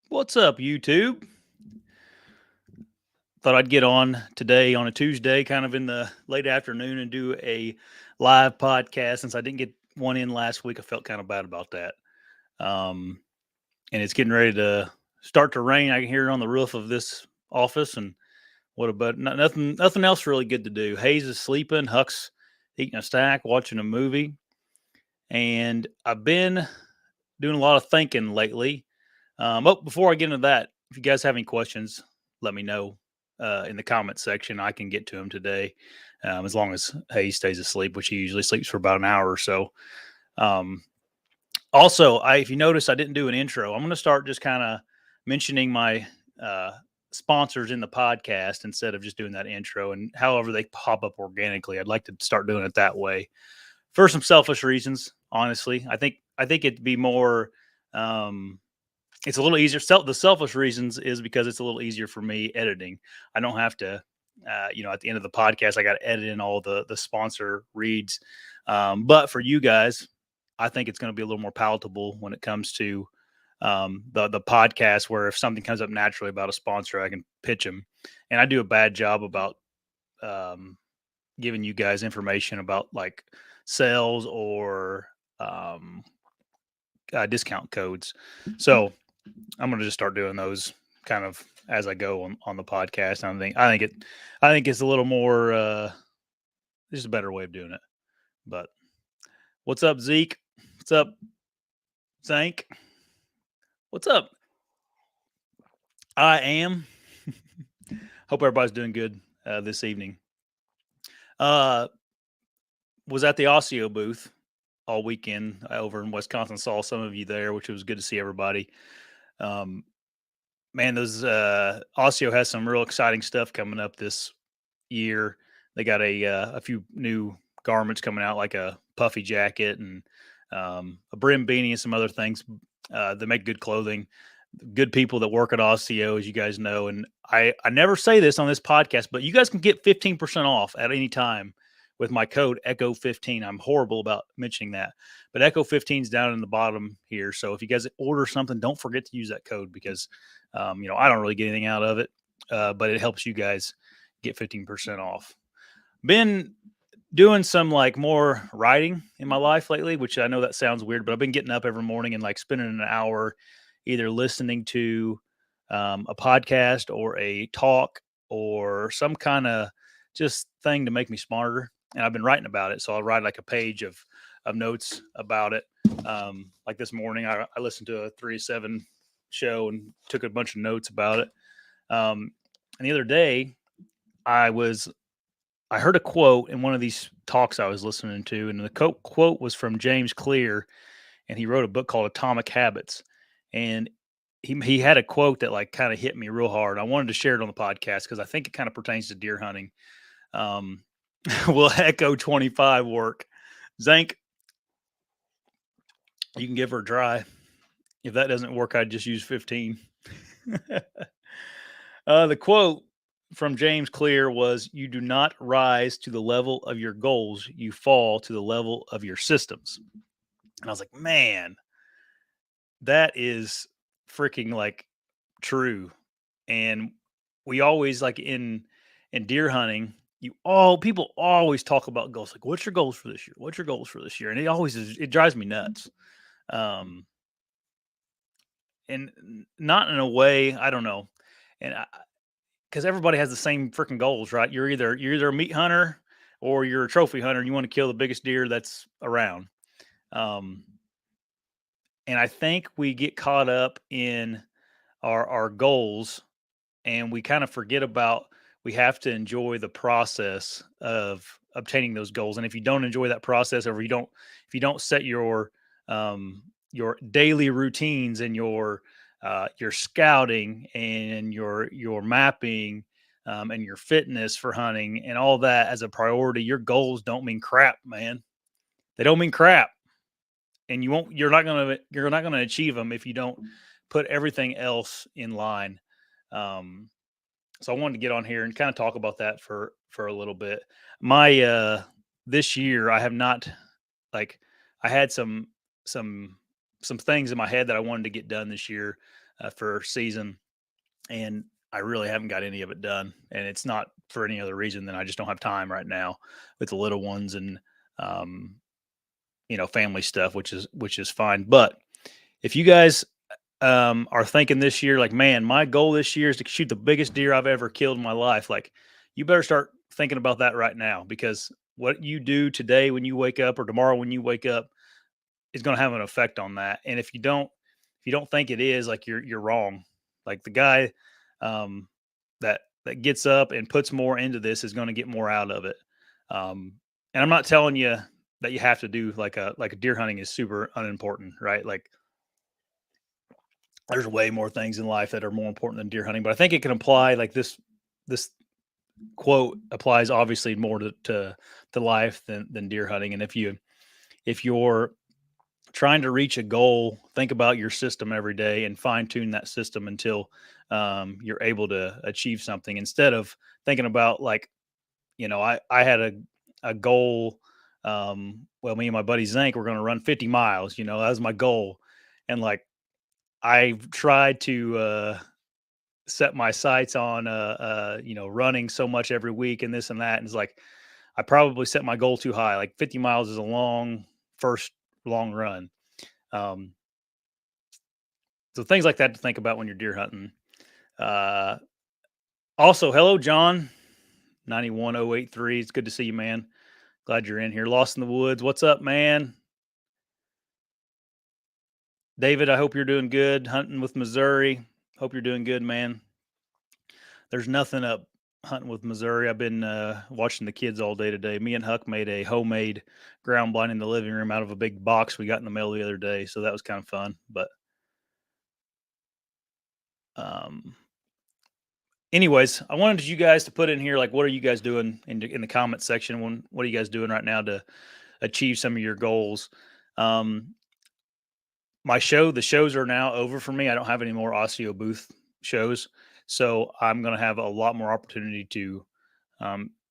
What's up, YouTube? Thought I'd get on today on a Tuesday, kind of in the late afternoon, and do a live podcast since I didn't get one in last week. I felt kind of bad about that. Um, and it's getting ready to start to rain. I can hear it on the roof of this office, and what about nothing else really good to do. Hayes is sleeping, Huck's eating a snack, watching a movie, and I've been doing a lot of thinking lately. Before I get into that, if you guys have any questions, let me know in the comment section. I can get to them today, as long as Hayes stays asleep, which he usually sleeps for about an hour or so. Um, Also, if you notice, I didn't do an intro. I'm going to start just kind of mentioning my uh, sponsors in the podcast instead of just doing that intro. And however they pop up organically, I'd like to start doing it that way for some selfish reasons. Honestly, I think it'd be more. Um, it's a little easier. The selfish reasons is because it's a little easier for me editing. I don't have to, at the end of the podcast, I got to edit in all the sponsor reads. But for you guys, I think it's going to be a little more palatable when it comes to the podcast. Where if something comes up naturally about a sponsor, I can pitch them, and I do a bad job about um, giving you guys information about like sales or discount codes. So I'm gonna just start doing those kind of as I go on the podcast. I think it's a little more there's a better way of doing it. But what's up, Zeke? What's up, Zank? What's up? I am. Hope everybody's doing good this evening. Uh was at the ASIO booth all weekend over in Wisconsin. Saw some of you there, which was good to see everybody. Um Man, those ASIO has some real exciting stuff coming up this year. They got a few new garments coming out, like a puffy jacket and a brim beanie and some other things. They make good clothing. Good people that work at ASIO, as you guys know. And I never say this on this podcast, but you guys can get 15% off at any time with my code Echo15. I'm horrible about mentioning that, but Echo15 is down in the bottom here. So if you guys order something, don't forget to use that code because, I don't really get anything out of it, but it helps you guys get 15% off. Been doing some like more writing in my life lately, which I know that sounds weird, but I've been getting up every morning and like spending an hour either listening to a podcast or a talk or some kind of just thing to make me smarter. And I've been writing about it. So I'll write like a page of notes about it. Like this morning, I listened to a 3 to 7 show and took a bunch of notes about it. And the other day, I was I heard a quote in one of these talks I was listening to, and the quote was from James Clear, and he wrote a book called Atomic Habits. And he had a quote that like kind of hit me real hard. I wanted to share it on the podcast because I think it kind of pertains to deer hunting. Um, will Echo 25 work? Zank, you can give her a try. If that doesn't work, I'd just use 15. The quote from James Clear was, "You do not rise to the level of your goals, you fall to the level of your systems." And I was like, man, that is freaking like true. And we always like in deer hunting, people always talk about goals. Like, what's your goals for this year? What's your goals for this year? And it drives me nuts. Um, and not in a way, I don't know. And because everybody has the same freaking goals, right? You're either a meat hunter or you're a trophy hunter and you want to kill the biggest deer that's around. Um, and I think we get caught up in our goals and we kind of forget about we have to enjoy the process of obtaining those goals. And if you don't enjoy that process, or if you don't set your daily routines and your scouting and your mapping and your fitness for hunting and all that as a priority, your goals don't mean crap, man. They don't mean crap, and you're not gonna achieve them if you don't put everything else in line. Um, so I wanted to get on here and kind of talk about that for a little bit. My This year I have not like I had some some things in my head that I wanted to get done this year. for season, and I really haven't got any of it done. And it's not for any other reason than I just don't have time right now with the little ones and um, family stuff, which is fine. But if you guys are thinking this year, like, man, my goal this year is to shoot the biggest deer I've ever killed in my life, like, you better start thinking about that right now, because what you do today when you wake up or tomorrow when you wake up is going to have an effect on that. And if you don't think it is, like, you're wrong. Like, the guy um, that gets up and puts more into this is going to get more out of it. Um, and I'm not telling you that you have to do like a deer hunting is super unimportant, right? Like, there's way more things in life that are more important than deer hunting, but I think it can apply, like, this quote applies obviously more to life than deer hunting. And if you're trying to reach a goal, think about your system every day and fine tune that system until you're able to achieve something, instead of thinking about, like, I had a goal. Well, me and my buddy Zank were going to run 50 miles. That was my goal. And, like, I've tried to set my sights on running so much every week and this and that. And it's like, I probably set my goal too high. Like, 50 miles is a first long run. Um, so things like that to think about when you're deer hunting. Uh, Also, hello, John, 91083. It's good to see you, man. Glad you're in here. Lost in the Woods. What's up, man? David, I hope you're doing good. Hunting with Missouri. Hope you're doing good, man. There's nothing up hunting with Missouri. I've been watching the kids all day today. Me and Huck made a homemade ground blind in the living room out of a big box we got in the mail the other day. So that was kind of fun. But um, anyways, I wanted you guys to put in here, like, what are you guys doing in the comment section? What are you guys doing right now to achieve some of your goals? Um, the shows are now over for me. I don't have any more ASIO booth shows, so I'm going to have a lot more opportunity to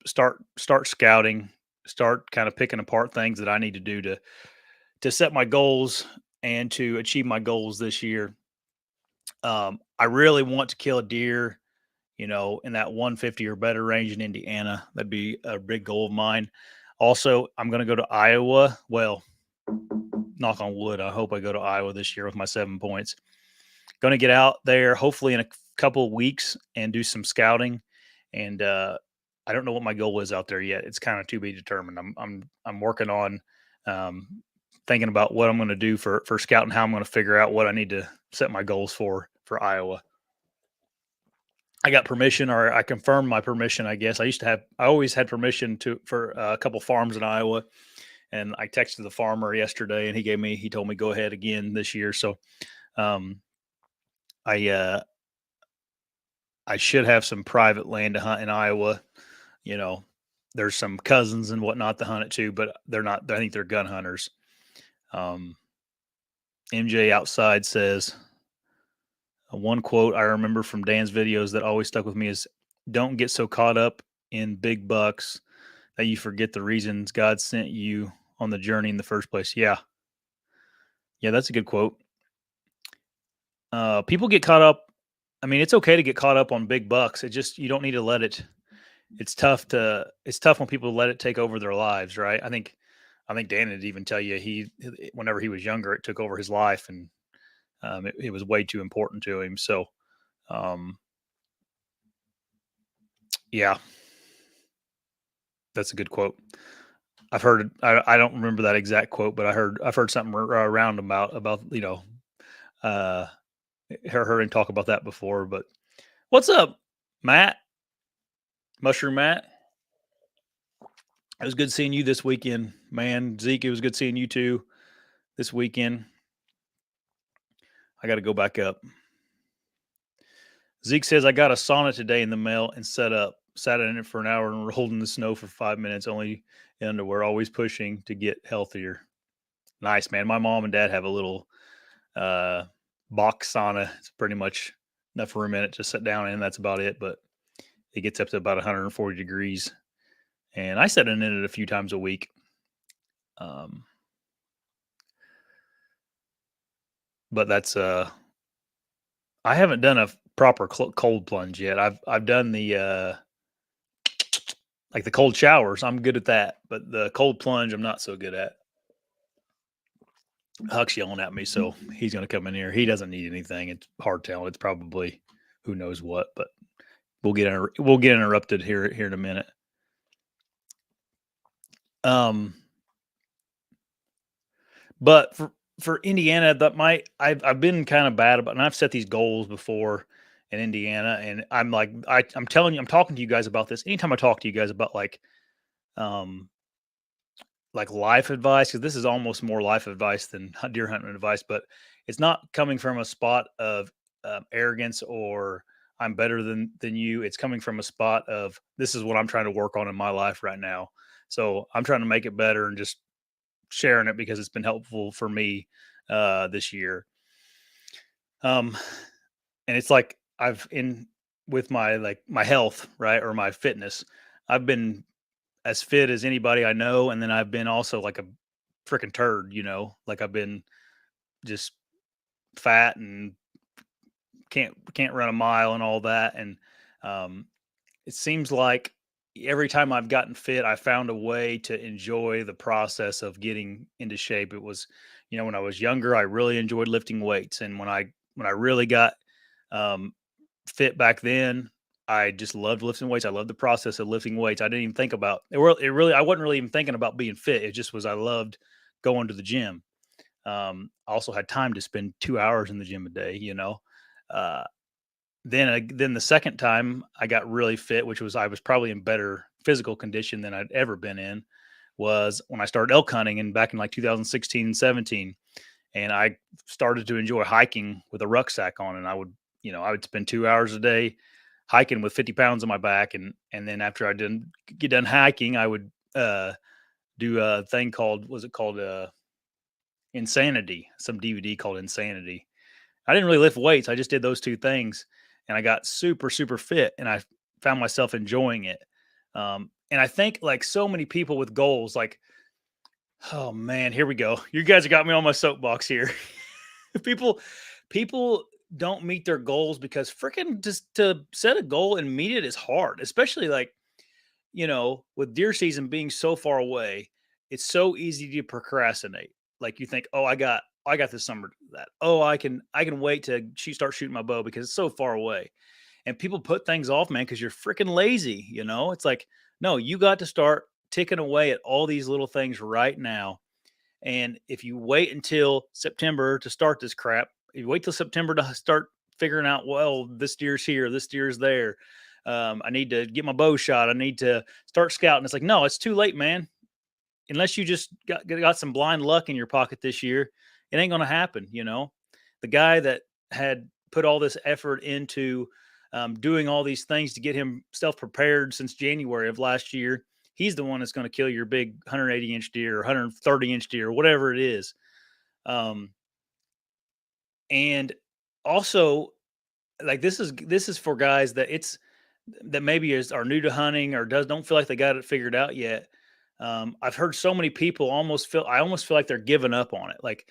start scouting, start kind of picking apart things that I need to do to set my goals and to achieve my goals this year. I really want to kill a deer, in that 150 or better range in Indiana. That'd be a big goal of mine. Also, I'm going to go to Iowa. Well, knock on wood, I hope I go to Iowa this year with my 7 points. Going to get out there hopefully in a couple of weeks and do some scouting. And I don't know what my goal is out there yet. It's kind of to be determined. I'm working on um, thinking about what I'm going to do for scouting, how I'm going to figure out what I need to set my goals for Iowa. I got permission, or I confirmed my permission, I guess. I always had permission for a couple farms in Iowa, and I texted the farmer yesterday, and he told me go ahead again this year. So um, I I should have some private land to hunt in Iowa. You know, there's some cousins and whatnot to hunt it too, but they're not. I think they're gun hunters. Um, MJ outside says, one quote I remember from Dan's videos that always stuck with me is, "Don't get so caught up in big bucks that you forget the reasons God sent you on the journey in the first place." Yeah, yeah, that's a good quote. People get caught up. I mean, it's okay to get caught up on big bucks. It just, you don't need to let it. It's tough when people let it take over their lives, right? I think Dan would even tell you whenever he was younger, it took over his life, and it was way too important to him. So, um, yeah, that's a good quote. I've heard. I don't remember that exact quote, but I've heard something around about uh, heard him talk about that before. But what's up, Matt? Mushroom Matt? It was good seeing you this weekend, man. Zeke, it was good seeing you too this weekend. I got to go back up. Zeke says, I got a sauna today in the mail and set up. Sat in it for an hour and rolled in the snow for 5 minutes, only in underwear, always pushing to get healthier. Nice, man. My mom and dad have a little uh, box sauna. It's pretty much enough room in it to sit down in. That's about it. But it gets up to about 140 degrees. And I sit in it a few times a week. But I haven't done a proper cold plunge yet. I've done the like the cold showers. I'm good at that, but the cold plunge I'm not so good at. Huck's yelling at me, so he's going to come in here. He doesn't need anything. It's hard telling. It's probably who knows what, but we'll get interrupted here in a minute. Um, but for Indiana, that might I've been kind of bad about, and I've set these goals before in Indiana, and I'm like I'm telling you, I'm talking to you guys about this. Anytime I talk to you guys about um like life advice, because this is almost more life advice than deer hunting advice, but it's not coming from a spot of arrogance or I'm better than you. It's coming from a spot of this is what I'm trying to work on in my life right now. So I'm trying to make it better and just sharing it because it's been helpful for me this year. Um, and it's like I've in with my my health, right, or my fitness. I've been as fit as anybody I know, and then I've been also like a freaking turd, like I've been just fat and can't run a mile and all that. And um, it seems like every time I've gotten fit, I found a way to enjoy the process of getting into shape. It was, when I was younger, I really enjoyed lifting weights, and when I really got um, fit back then, I just loved lifting weights. I loved the process of lifting weights. I didn't even think about it. It really, I wasn't really even thinking about being fit. It just was I loved going to the gym. I also had time to spend 2 hours in the gym a day. Uh, then the second time I got really fit, which was I was probably in better physical condition than I'd ever been in, was when I started elk hunting and back in like 2016 and 17. And I started to enjoy hiking with a rucksack on, and I would spend 2 hours a day hiking with 50 pounds on my back. And then after I didn't get done hiking, I would do a thing called, was it called Insanity, some DVD called Insanity. I didn't really lift weights. I just did those two things, and I got super, super fit, and I found myself enjoying it. And I think like so many people with goals, like, oh man, here we go. You guys have got me on my soapbox here. people, people don't meet their goals because freaking just to set a goal and meet it is hard, especially like, with deer season being so far away, it's so easy to procrastinate. Like you think, oh, I got this summer to do that. Oh, I can wait to start shooting my bow because it's so far away. And people put things off, man, because you're freaking lazy. It's like, no, you got to start ticking away at all these little things right now. And if you wait until September to start this crap, if you wait till September to start figuring out, well, this deer's here, this deer's there. I need to get my bow shot. I need to start scouting. It's like, no, it's too late, man. Unless you just got some blind luck in your pocket this year, it ain't going to happen. The guy that had put all this effort into doing all these things to get himself prepared since January of last year, he's the one that's going to kill your big 180-inch deer or 130-inch deer, whatever it is. Um, and also, like this is for guys that maybe are new to hunting or don't feel like they got it figured out yet. I've heard so many people I almost feel like they're giving up on it. Like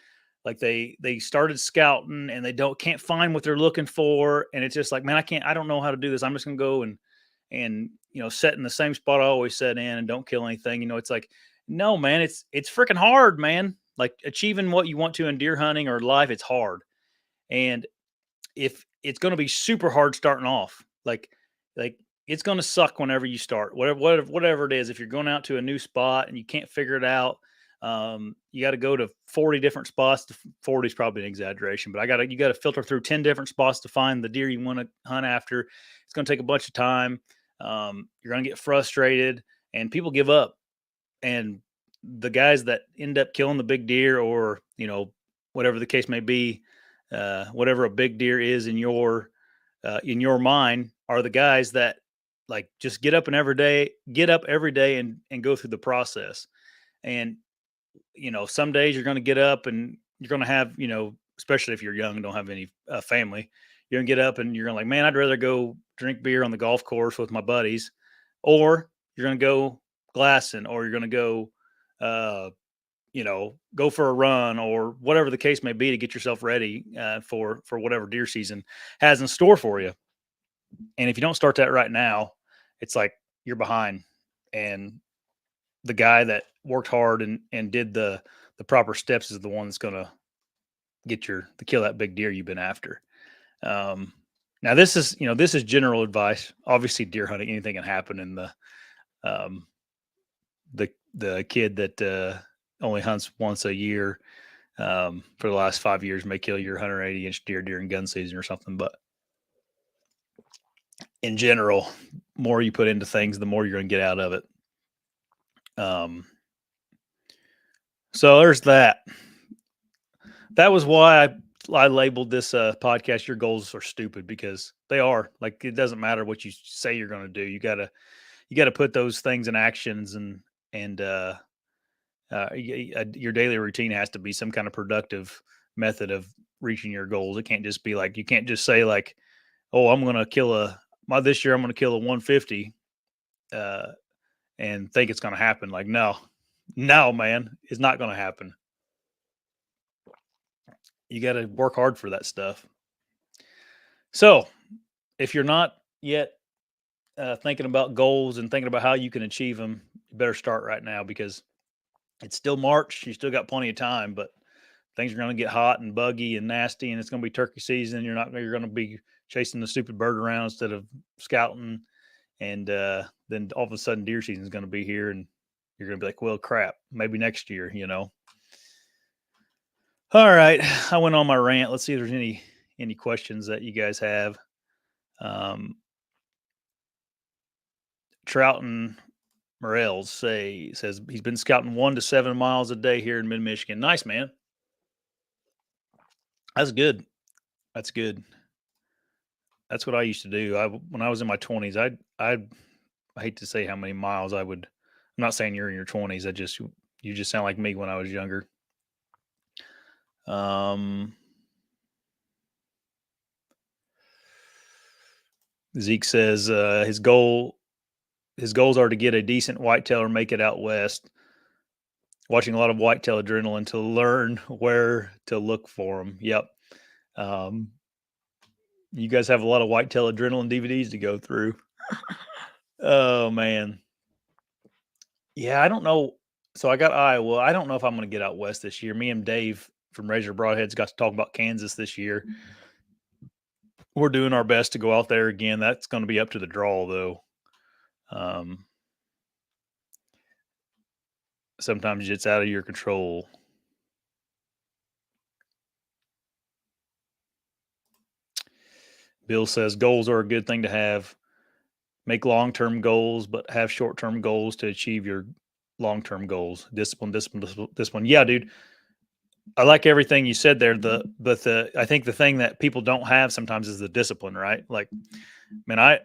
they started scouting and they can't find what they're looking for. And it's just like, man, I don't know how to do this. I'm just going to go and, set in the same spot I always set in and don't kill anything. It's like, no, man, it's freaking hard, man. Like achieving what you want to in deer hunting or life, it's hard. And if it's going to be super hard starting off, like it's going to suck whenever you start, whatever it is. If you're going out to a new spot and you can't figure it out, you got to go to 40 different spots. 40 is probably an exaggeration, but you got to filter through 10 different spots to find the deer you want to hunt after. It's going to take a bunch of time. You're going to get frustrated, and people give up. And the guys that end up killing the big deer, or whatever the case may be, whatever a big deer is in your mind, are the guys that like just get up every day and go through the process. And some days you're going to get up and you're going to have, especially if you're young and don't have any family, you're going to get up and you're going to like, man, I'd rather go drink beer on the golf course with my buddies, or you're going to go glassing, or you're going to go go for a run or whatever the case may be to get yourself ready for whatever deer season has in store for you. And if you don't start that right now, it's like you're behind. And the guy that worked hard and did the proper steps is the one that's going to kill that big deer you've been after. Now this is general advice. Obviously, deer hunting, anything can happen. And um, the kid that only hunts once a year for the last 5 years may kill your 180-inch deer during gun season or something. But in general, more you put into things, the more you're going to get out of it. So there's that. That was why I labeled this podcast "Your Goals Are Stupid," because they are. Like, it doesn't matter what you say you're going to do. You gotta put those things in actions, and your daily routine has to be some kind of productive method of reaching your goals. It can't just be like, you can't just say like, oh, I'm going to this year I'm going to kill a 150 and think it's going to happen. Like, no, man, it's not going to happen. You got to work hard for that stuff. So if you're not yet thinking about goals and thinking about how you can achieve them, you better start right now, because it's still March. You still got plenty of time, but things are going to get hot and buggy and nasty, and it's going to be turkey season. You're going to be chasing the stupid bird around instead of scouting. And then all of a sudden deer season is going to be here, and you're going to be like, well, crap, maybe next year, All right. I went on my rant. Let's see if there's any questions that you guys have. Trouton Morels says he's been scouting 1 to 7 miles a day here in mid-Michigan. Nice, man. That's good. That's good. That's what I used to do. When I was in my 20s, I hate to say how many miles I would. I'm not saying you're in your 20s. You just sound like me when I was younger. Zeke says his goals are to get a decent whitetail or make it out west. Watching a lot of whitetail adrenaline to learn where to look for them. Yep. You guys have a lot of whitetail adrenaline DVDs to go through. Oh, man. Yeah, I don't know. So I got Iowa. I don't know if I'm going to get out west this year. Me and Dave from Razor Broadheads got to talk about Kansas this year. We're doing our best to go out there again. That's going to be up to the draw, though. Sometimes it's out of your control. Bill says goals are a good thing to have. Make long-term goals, but have short-term goals to achieve your long-term goals. Discipline. Yeah, dude. I like everything you said there. I think the thing that people don't have sometimes is the discipline, right? Like, man,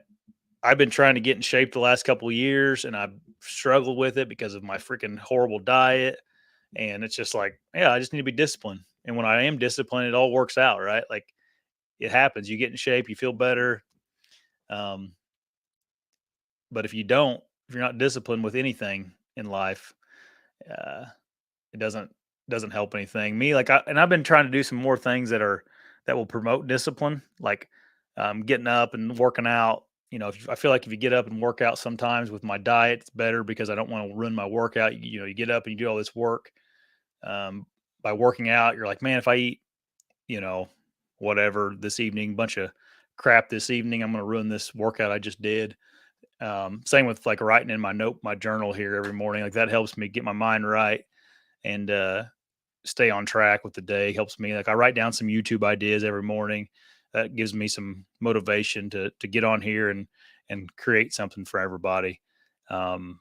I've been trying to get in shape the last couple of years, and I've struggled with it because of my freaking horrible diet. And it's just like, yeah, I just need to be disciplined. And when I am disciplined, it all works out, right? Like, it happens. You get in shape, you feel better. But if you're not disciplined with anything in life, it doesn't help anything. Me, I've been trying to do some more things that will promote discipline, like getting up and working out. I feel like if you get up and work out sometimes with my diet, it's better because I don't want to ruin my workout. You get up and you do all this work. By working out, you're like, man, if I eat, whatever this evening, bunch of crap this evening, I'm going to ruin this workout I just did. Same with like writing in my journal here every morning. Like, that helps me get my mind right and stay on track with the day. Helps me. Like, I write down some YouTube ideas every morning. That gives me some motivation to get on here and create something for everybody. So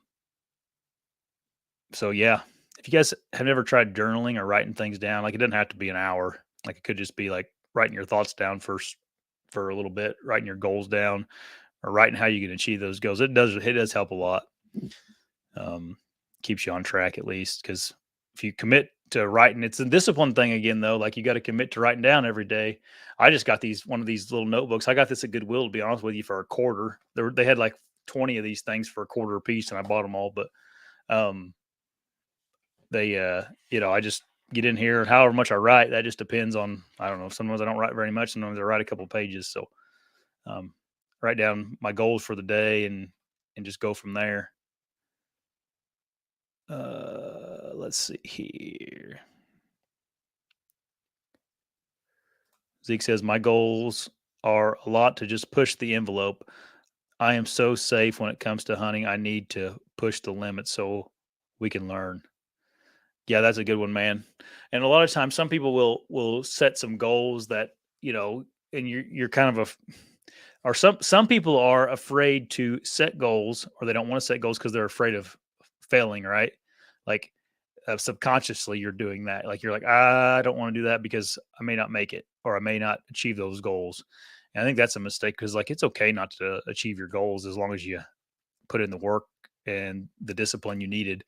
yeah, if you guys have never tried journaling or writing things down, like, it doesn't have to be an hour. Like, it could just be like writing your thoughts down first for a little bit, writing your goals down, or writing how you can achieve those goals. It does help a lot. Keeps you on track, at least, because if you commit to writing, it's a discipline thing again, though. Like, you got to commit to writing down every day. I just got one of these little notebooks. I got this at Goodwill, to be honest with you, for a quarter. They had like 20 of these things for a quarter a piece, and I bought them all. But I just get in here, however much I write, that just depends on, I don't know. Sometimes I don't write very much. Sometimes I write a couple pages. So, um, write down my goals for the day and just go from there. Let's see here. Zeke says, my goals are a lot to just push the envelope. I am so safe when it comes to hunting. I need to push the limit so we can learn. Yeah, that's a good one, man. And a lot of times, some people will set some goals that, and you're kind of or some people are afraid to set goals, or they don't want to set goals because they're afraid of failing. Right? Like, subconsciously, you're doing that. Like, you're like, I don't want to do that because I may not make it, or I may not achieve those goals. And I think that's a mistake, because like, it's okay not to achieve your goals as long as you put in the work and the discipline you needed.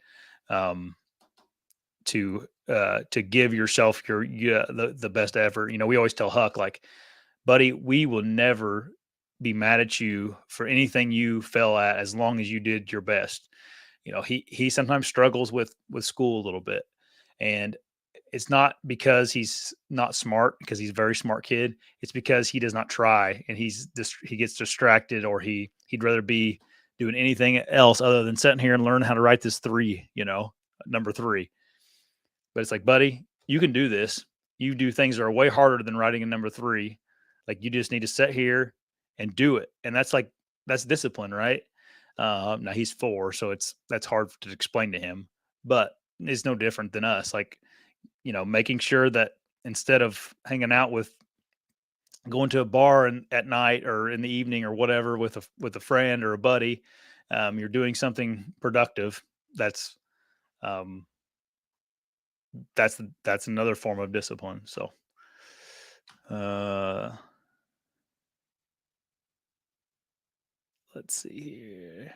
Um, to give yourself the best effort. We always tell Huck, like, buddy, we will never be mad at you for anything you fell at as long as you did your best. He sometimes struggles with school a little bit, and it's not because he's not smart, because he's a very smart kid. It's because he does not try, and he gets distracted, or he'd rather be doing anything else other than sitting here and learn how to write this three, number three. But it's like, buddy, you can do this. You do things that are way harder than writing a number three. Like, you just need to sit here and do it. And that's discipline, right? Now he's 4, so that's hard to explain to him, but it's no different than us. Like, making sure that instead of hanging out with going to a bar at night or in the evening or whatever with a friend or a buddy, you're doing something productive. Um, that's another form of discipline. So, uh, let's see here.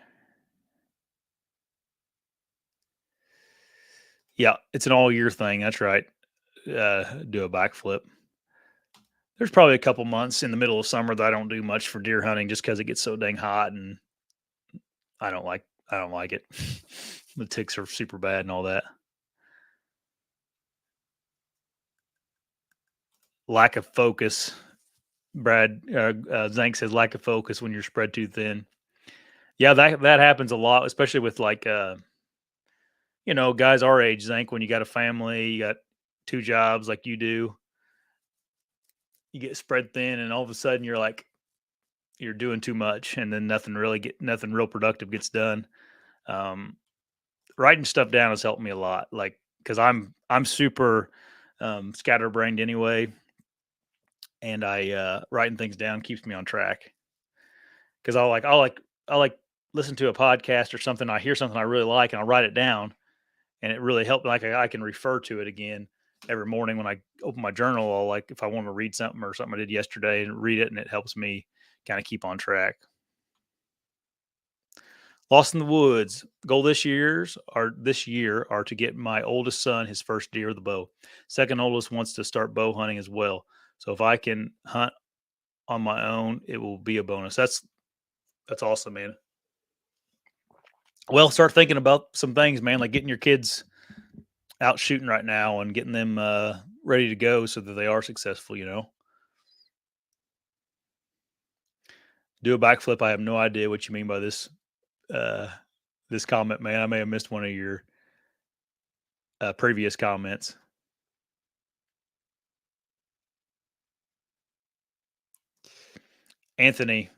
Yeah, it's an all year thing. That's right. Do a backflip. There's probably a couple months in the middle of summer that I don't do much for deer hunting, just because it gets so dang hot, and I don't like it. The ticks are super bad and all that. Lack of focus. Brad Zank says lack of focus when you're spread too thin. Yeah, that happens a lot, especially with, like, guys our age. Zank, when you got a family, you got 2 jobs like you do, you get spread thin, and all of a sudden you're like, you're doing too much, and then nothing real productive gets done. Um, Writing stuff down has helped me a lot, like, because I'm super scatterbrained anyway, and I writing things down keeps me on track. Because I like listen to a podcast or something. I hear something I really like, and I write it down, and it really helped. Like, I can refer to it again every morning when I open my journal. I'll, like, if I want to read something or something I did yesterday, and read it, and it helps me kind of keep on track. Lost in the woods. Goal this year are to get my oldest son his first deer with a bow. Second oldest wants to start bow hunting as well. So if I can hunt on my own, it will be a bonus. That's awesome, man. Well, start thinking about some things, man, like getting your kids out shooting right now and getting them ready to go so that they are successful. Do a backflip. I have no idea what you mean by uh, this comment, man. I may have missed one of your previous comments. Anthony,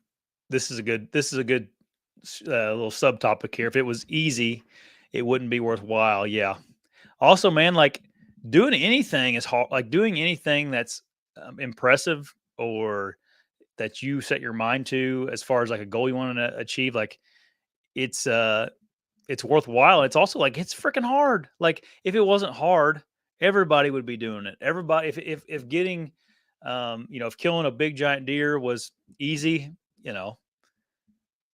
this is a good little subtopic here. If it was easy, it wouldn't be worthwhile. Yeah. Also, man, like, doing anything is hard. Like, doing anything that's impressive, or that you set your mind to, as far as like a goal you want to achieve. Like, it's uh it's worthwhile. It's also like, it's freaking hard. Like, if it wasn't hard, everybody would be doing it. Everybody, if getting if killing a big giant deer was easy, you know,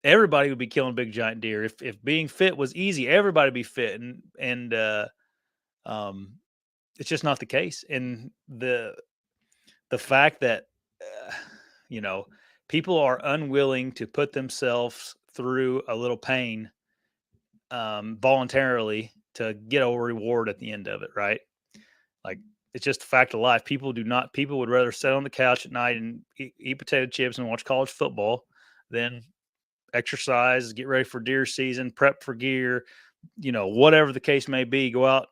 everybody would be killing big giant deer. If being fit was easy, everybody would be fit. And um it's just not the case. And the fact that uh, you know people are unwilling to put themselves through a little pain voluntarily, to get a reward at the end of it, right? Like it's just a fact of life. People would rather sit on the couch at night and eat potato chips and watch college football than exercise, get ready for deer season, prep for gear, whatever the case may be, go out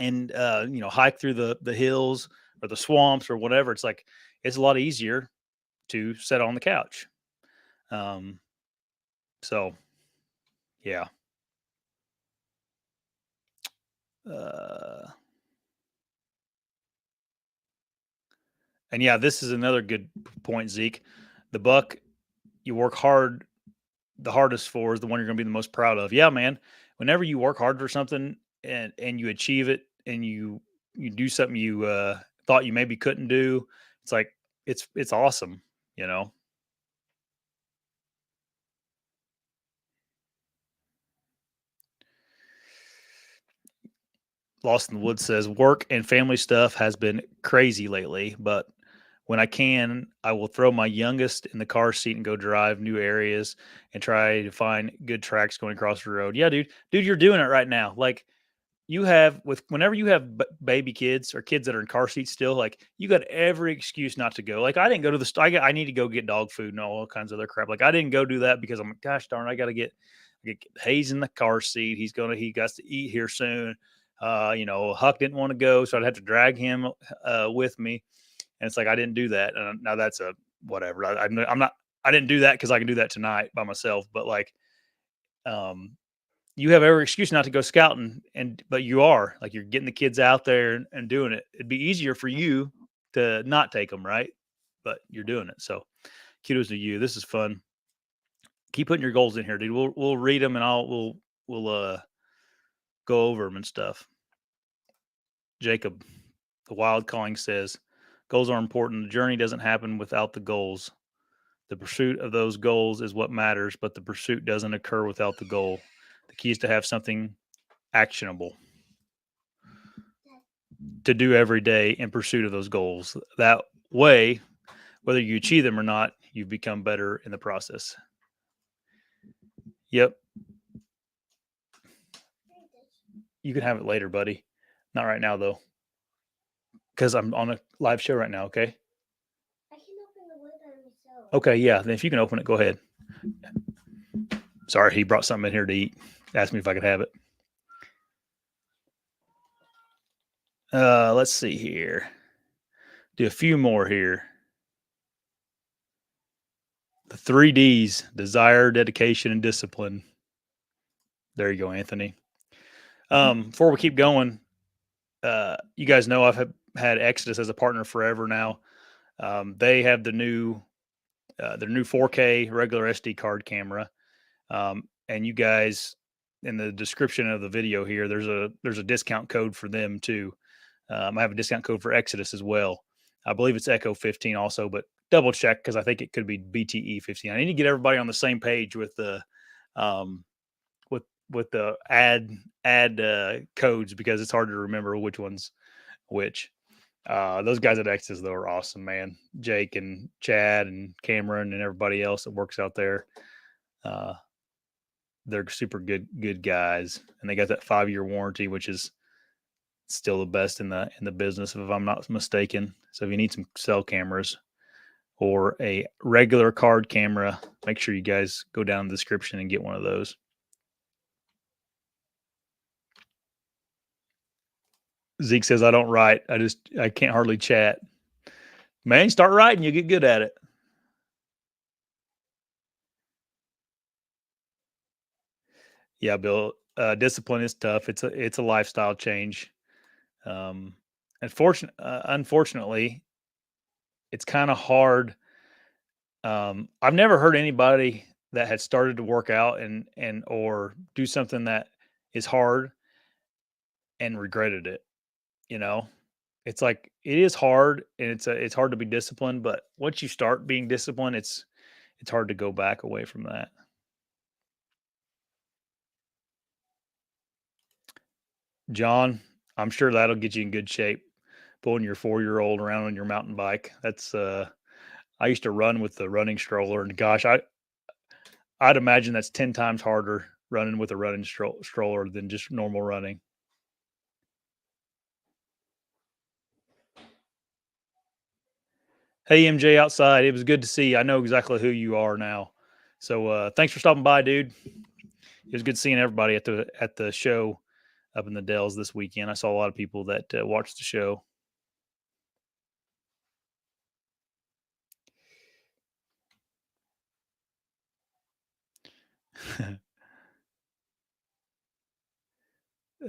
and hike through the hills or the swamps or whatever. It's like it's a lot easier to sit on the couch. Um, so yeah. Uh, and yeah, this is another good point, Zeke. The buck you work hard, the hardest for is the one you're going to be the most proud of. Yeah, man. Whenever you work hard for something and you achieve it and you do something you thought you maybe couldn't do, it's like it's awesome, you know. Lost in the Woods says work and family stuff has been crazy lately, but when I can, I will throw my youngest in the car seat and go drive new areas and try to find good tracks going across the road. Yeah, dude, you're doing it right now. Like you have with whenever you have baby kids or kids that are in car seats still, like you got every excuse not to go. Like I didn't go to the store. I need to go get dog food and all kinds of other crap. Like I didn't go do that because I'm like, gosh darn, I got to get Hayes in the car seat. He got to eat here soon. Huck didn't want to go, so I'd have to drag him with me. And it's like I didn't do that. And now that's a whatever. I'm not. I didn't do that because I can do that tonight by myself. But like, um, you have every excuse not to go scouting, but you are like you're getting the kids out there and doing it. It'd be easier for you to not take them, right? But you're doing it. So kudos to you. This is fun. Keep putting your goals in here, dude. We'll read them and we'll go over them and stuff. Jacob, the wild calling says, goals are important. The journey doesn't happen without the goals. The pursuit of those goals is what matters, but the pursuit doesn't occur without the goal. The key is to have something actionable to do every day in pursuit of those goals. That way, whether you achieve them or not, you've become better in the process. Yep. You can have it later, buddy. Not right now, though, because I'm on a live show right now, okay? I can open the lid on myself. Okay, yeah. Then if you can open it, go ahead. Sorry, he brought something in here to eat. Asked me if I could have it. Let's see here. Do a few more here. The 3 Ds: desire, dedication, and discipline. There you go, Anthony. Before we keep going, you guys know I've had Exodus as a partner forever now. They have their new 4K regular SD card camera, and you guys in the description of the video here, there's a discount code for them too. I have a discount code for Exodus as well. I believe it's Echo 15 also, but double check because I think it could be BTE 15. I need to get everybody on the same page with the with the ad codes because it's hard to remember which one's which. Those guys at Exodus though are awesome, man. Jake and Chad and Cameron and everybody else that works out there. They're super good guys, and they got that 5-year warranty, which is still the best in the business, if I'm not mistaken. So if you need some cell cameras or a regular card camera, make sure you guys go down in the description and get one of those. Zeke says, I don't write. I can't hardly chat. Man, start writing, you get good at it. Yeah, Bill. Discipline is tough. It's a lifestyle change. Unfortunately, it's kind of hard. I've never heard anybody that had started to work out and or do something that is hard and regretted it. You know, it's like it is hard and it's hard to be disciplined, but once you start being disciplined, it's hard to go back away from that. John, I'm sure that'll get you in good shape. Pulling your 4-year-old around on your mountain bike. That's I used to run with the running stroller, and gosh, I'd imagine that's 10 times harder running with a running stroller than just normal running. Hey, MJ outside. It was good to see you. I know exactly who you are now. So thanks for stopping by, dude. It was good seeing everybody at the show up in the Dells this weekend. I saw a lot of people that watched the show.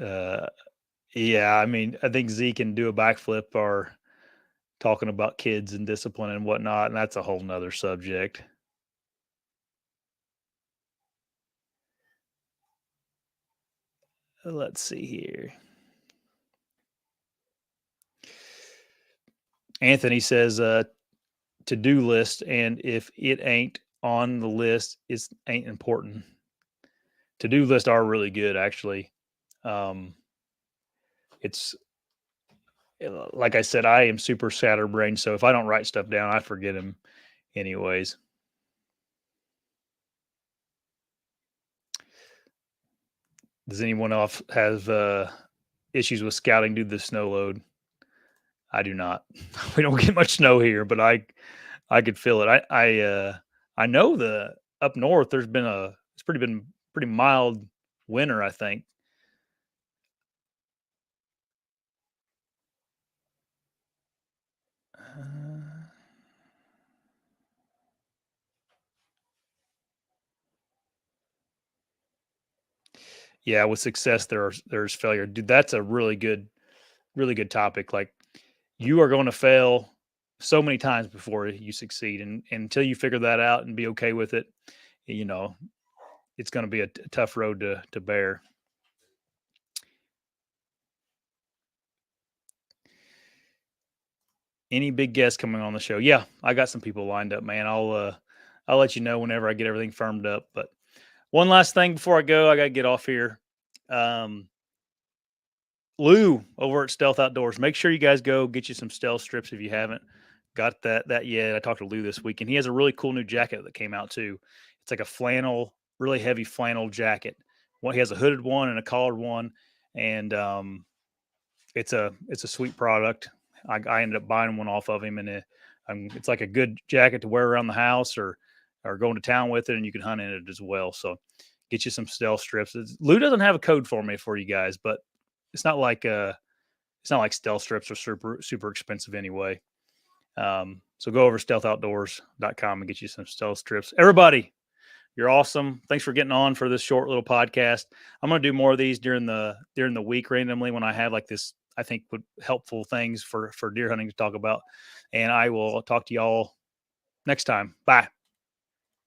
uh, yeah, I mean, I think Z can do a backflip or talking about kids and discipline and whatnot, and that's a whole nother subject. Let's see here. Anthony says, to-do list, and if it ain't on the list, it ain't important. To-do lists are really good, actually. It's like I said, I am super scatterbrained, so if I don't write stuff down, I forget them anyways. Does anyone else have issues with scouting due to the snow load? I do not. We don't get much snow here, but I could feel it. I know the up north there's been been pretty mild winter, I think. Uh, yeah, with success there's failure. Dude, that's a really good topic. Like you are going to fail so many times before you succeed, and until you figure that out and be okay with it, you know, it's going to be a tough road to bear. Any big guests coming on the show? Yeah, I got some people lined up, man. I'll let you know whenever I get everything firmed up. But one last thing before I go, I got to get off here. Um, Lou over at Stealth Outdoors. Make sure you guys go get you some stealth strips if you haven't got that yet. I talked to Lou this week, and he has a really cool new jacket that came out too. It's like a flannel, really heavy flannel jacket. He has a hooded one and a collared one, and it's a sweet product. I ended up buying one off of him, and it's like a good jacket to wear around the house or going to town with it, and you can hunt in it as well. So get you some stealth strips. Lou doesn't have a code for me for you guys, but it's not like stealth strips are super expensive anyway. So go over stealthoutdoors.com and get you some stealth strips. Everybody, you're awesome. Thanks for getting on for this short little podcast. I'm going to do more of these during the week randomly when I have like this, I think would helpful things for deer hunting to talk about. And I will talk to y'all next time. Bye.